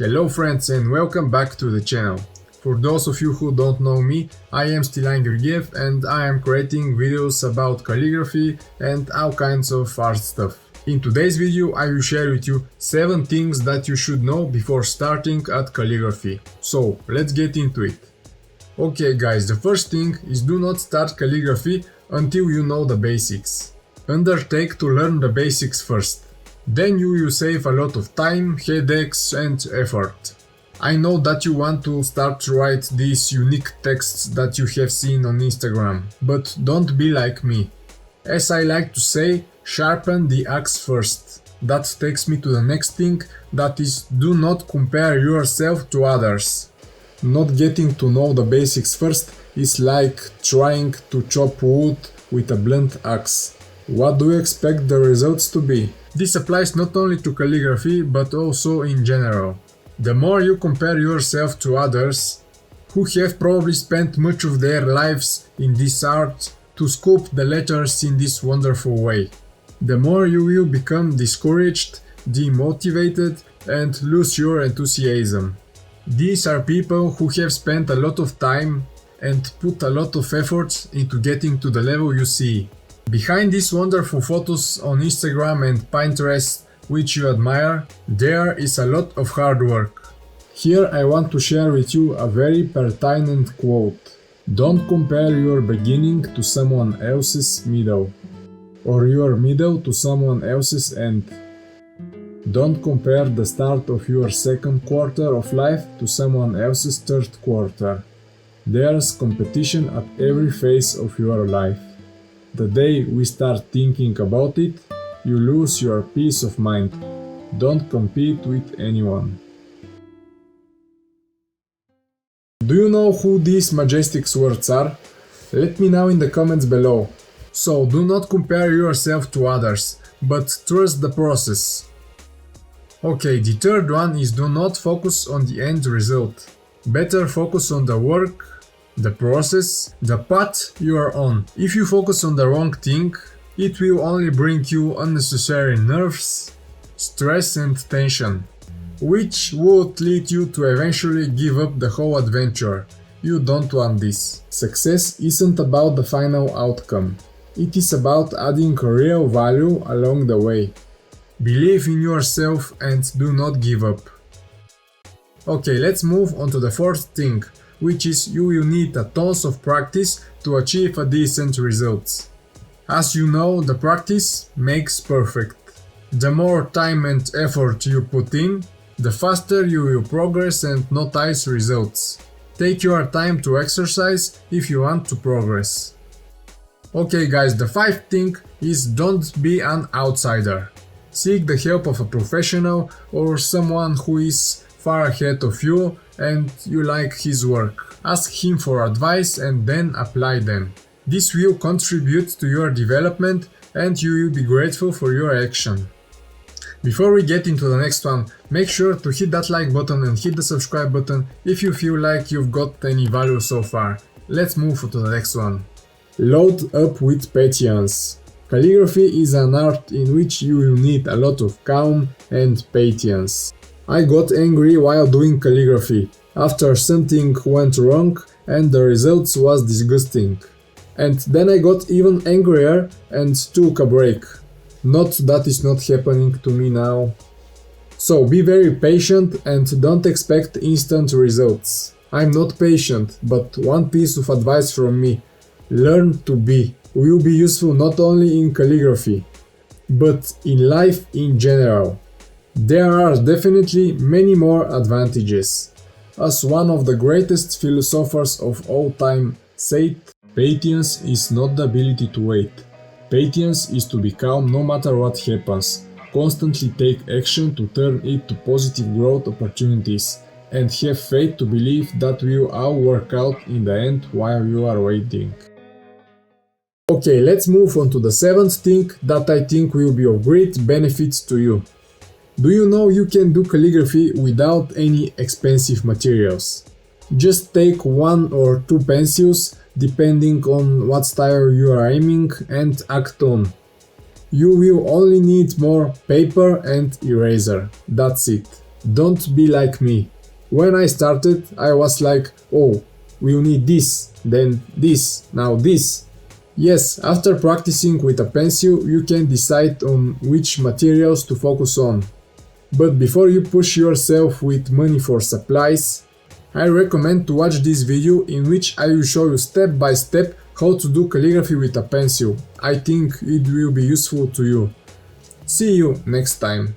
Hello friends and welcome back to the channel. For those of you who don't know me, I am Stiliyan Georgiev and I am creating videos about calligraphy and all kinds of art stuff. In today's video I will share with you 7 things that you should know before starting at calligraphy. So let's get into it. Okay guys, the first thing is do not start calligraphy until you know the basics. Undertake to learn the basics first. Then you will save a lot of time, headaches and effort. I know that you want to start to write these unique texts that you have seen on Instagram, but don't be like me. As I like to say, sharpen the axe first. That takes me to the next thing, that is, do not compare yourself to others. Not getting to know the basics first is like trying to chop wood with a blunt axe. What do you expect the results to be? This applies not only to calligraphy but also in general. The more you compare yourself to others, who have probably spent much of their lives in this art to sculpt the letters in this wonderful way, the more you will become discouraged, demotivated and lose your enthusiasm. These are people who have spent a lot of time and put a lot of effort into getting to the level you see. Behind these wonderful photos on Instagram and Pinterest which you admire, there is a lot of hard work. Here I want to share with you a very pertinent quote. Don't compare your beginning to someone else's middle, or your middle to someone else's end. Don't compare the start of your second quarter of life to someone else's third quarter. There's competition at every phase of your life. The day we start thinking about it, you lose your peace of mind. Don't compete with anyone. Do you know who these majestic words are? Let me know in the comments below. So do not compare yourself to others, but trust the process. Okay, the third one is do not focus on the end result. Better focus on the work, the process, the path you are on. If you focus on the wrong thing, it will only bring you unnecessary nerves, stress and tension, which would lead you to eventually give up the whole adventure. You don't want this. Success isn't about the final outcome. It is about adding real value along the way. Believe in yourself and do not give up. Okay, let's move on to the fourth thing, which is you will need a tons of practice to achieve a decent results. As you know, the practice makes perfect. The more time and effort you put in, the faster you will progress and notice results. Take your time to exercise if you want to progress. Okay guys, the fifth thing is don't be an outsider. Seek the help of a professional or someone who is far ahead of you and you like his work. Ask him for advice and then apply them. This will contribute to your development and you will be grateful for your action. Before we get into the next one, make sure to hit that like button and hit the subscribe button if you feel like you've got any value so far. Let's move to the next one. Load up with patience. Calligraphy is an art in which you will need a lot of calm and patience. I got angry while doing calligraphy after something went wrong and the results was disgusting. And then I got even angrier and took a break. Not that is not happening to me now. So be very patient and don't expect instant results. I'm not patient, but one piece of advice from me. Learn to be. Will be useful not only in calligraphy, but in life in general. There are definitely many more advantages. As one of the greatest philosophers of all time said, patience is not the ability to wait. Patience is to be calm no matter what happens. Constantly take action to turn it to positive growth opportunities and have faith to believe that will all work out in the end while you are waiting. Okay, let's move on to the seventh thing that I think will be of great benefit to you. Do you know you can do calligraphy without any expensive materials? Just take 1 or 2 pencils, depending on what style you are aiming, and act on. You will only need more paper and eraser. That's it. Don't be like me. When I started, I was like, oh, we'll need this, then this, now this. Yes, after practicing with a pencil, you can decide on which materials to focus on. But before you push yourself with money for supplies, I recommend to watch this video in which I will show you step by step how to do calligraphy with a pencil. I think it will be useful to you. See you next time.